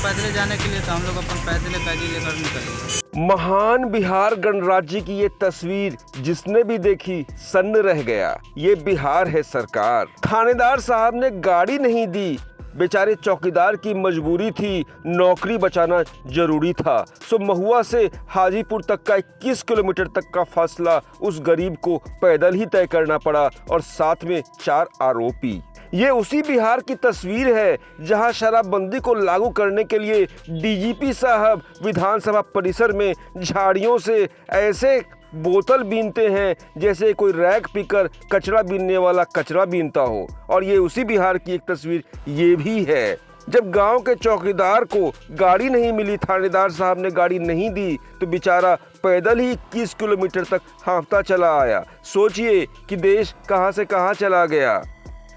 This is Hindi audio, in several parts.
पैदल जाने के लिए तो हम लोग अपन पैदल गाड़ी लेकर निकले। महान बिहार गणराज्य की ये तस्वीर जिसने भी देखी सन्न रह गया। ये बिहार है सरकार। थानेदार साहब ने गाड़ी नहीं दी, बेचारे चौकीदार की मजबूरी थी, नौकरी बचाना जरूरी था। सो महुआ से हाजीपुर तक का 21 किलोमीटर तक का फासला उस गरीब को पैदल ही तय करना पड़ा और साथ में 4 आरोपी। ये उसी बिहार की तस्वीर है जहां शराबबंदी को लागू करने के लिए डीजीपी साहब विधानसभा परिसर में झाड़ियों से ऐसे बोतल बीनते हैं जैसे कोई रैग पीकर कचरा बीनने वाला कचरा बीनता हो। और ये उसी बिहार की एक तस्वीर ये भी है। जब गांव के चौकीदार को गाड़ी नहीं मिली, थानेदार साहब ने गाड़ी नहीं दी, तो बेचारा पैदल ही 21 किलोमीटर तक हाँफता चला आया। सोचिए कि देश कहां से कहां चला गया।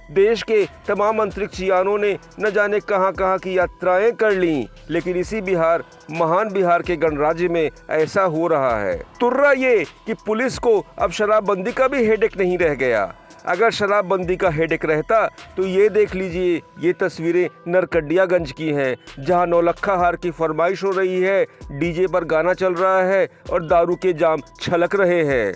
देश के तमाम अंतरिक्ष यानों ने न जाने कहां कहां की यात्राएं कर ली, लेकिन इसी बिहार, महान बिहार के गणराज्य में ऐसा हो रहा है। तुर्रा ये कि पुलिस को अब शराबबंदी का भी हेडेक नहीं रह गया। अगर शराबबंदी का हेडेक रहता तो ये देख लीजिए, ये तस्वीरें नरकटियागंज की हैं, जहां नौलखा हार की फरमाइश हो रही है, डीजे पर गाना चल रहा है और दारू के जाम छलक रहे हैं।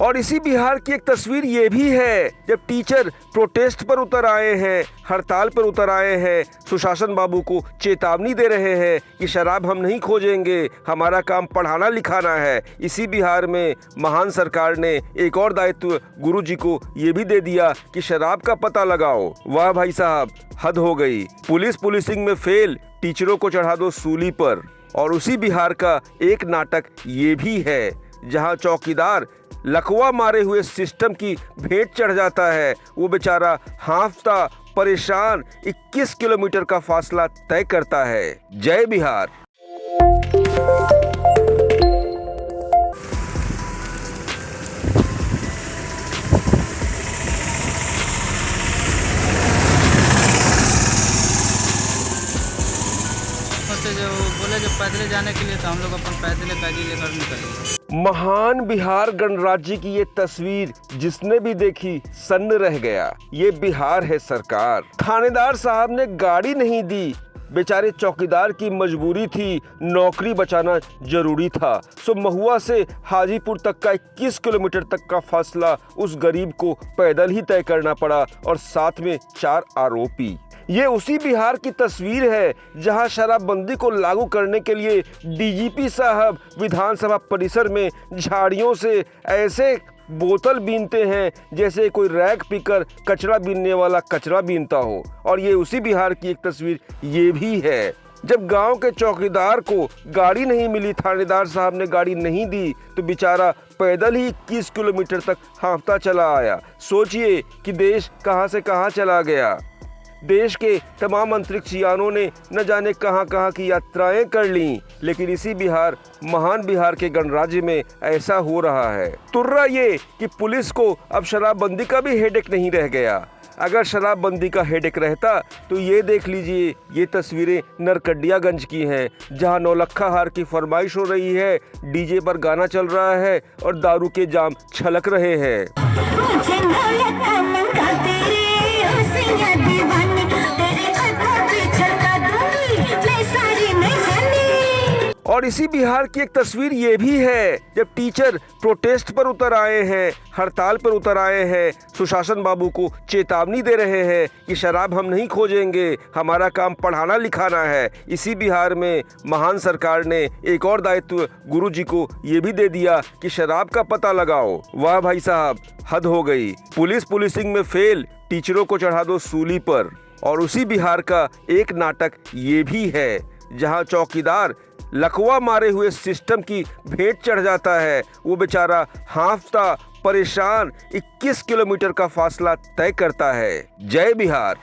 और इसी बिहार की एक तस्वीर ये भी है जब टीचर प्रोटेस्ट पर उतर आए हैं, हड़ताल पर उतर आए हैं, सुशासन बाबू को चेतावनी दे रहे हैं कि शराब हम नहीं खोजेंगे, हमारा काम पढ़ाना लिखाना है। इसी बिहार में महान सरकार ने एक और दायित्व गुरु जी को ये भी दे दिया कि शराब का पता लगाओ। वाह भाई साहब, हद हो गई। पुलिसिंग में फेल, टीचरों को चढ़ा दो सूली पर। और उसी बिहार का एक नाटक ये भी है जहां चौकीदार लकवा मारे हुए सिस्टम की भेंट चढ़ जाता है। वो बेचारा हांफता परेशान 21 किलोमीटर का फासला तय करता है। जय बिहार। जो बोले जो पैदल जाने के लिए तो हम लोग अपन पैदल गाड़ी लेकर निकले। महान बिहार गणराज्य की ये तस्वीर जिसने भी देखी सन्न रह गया। ये बिहार है सरकार। थानेदार साहब ने गाड़ी नहीं दी, बेचारे चौकीदार की मजबूरी थी, नौकरी बचाना जरूरी था। सो महुआ से हाजीपुर तक का 21 किलोमीटर तक का फासला उस गरीब को पैदल ही तय करना पड़ा और साथ में 4 आरोपी। ये उसी बिहार की तस्वीर है जहां शराबबंदी को लागू करने के लिए डीजीपी साहब विधानसभा परिसर में झाड़ियों से ऐसे बोतल बीनते हैं जैसे कोई रैग पीकर कचरा बीनने वाला कचरा बीनता हो। और ये उसी बिहार की एक तस्वीर ये भी है। जब गांव के चौकीदार को गाड़ी नहीं मिली, थानेदार साहब ने गाड़ी नहीं दी, तो बेचारा पैदल ही 21 किलोमीटर तक हाँफता चला आया। सोचिए कि देश कहां से कहां चला गया। देश के तमाम अंतरिक्ष यानों ने न जाने कहां कहां की यात्राएं कर ली, लेकिन इसी बिहार, महान बिहार के गणराज्य में ऐसा हो रहा है। तुर्रा ये कि पुलिस को अब शराबबंदी का भी हेडेक नहीं रह गया। अगर शराबबंदी का हेडेक रहता तो ये देख लीजिए, ये तस्वीरें नरकटियागंज की हैं, जहां नौलखा हार की फरमाइश हो रही है, डीजे पर गाना चल रहा है और दारू के जाम छलक रहे हैं। और इसी बिहार की एक तस्वीर ये भी है जब टीचर प्रोटेस्ट पर उतर आए हैं, हड़ताल पर उतर आए हैं, सुशासन बाबू को चेतावनी दे रहे हैं कि शराब हम नहीं खोजेंगे, हमारा काम पढ़ाना लिखाना है। इसी बिहार में महान सरकार ने एक और दायित्व गुरु जी को ये भी दे दिया कि शराब का पता लगाओ। वाह भाई साहब, हद हो गई। पुलिसिंग में फेल, टीचरों को चढ़ा दो सूली पर। और उसी बिहार का एक नाटक ये भी है जहां चौकीदार लकवा मारे हुए सिस्टम की भेंट चढ़ जाता है। वो बेचारा हांफता परेशान 21 किलोमीटर का फासला तय करता है। जय बिहार।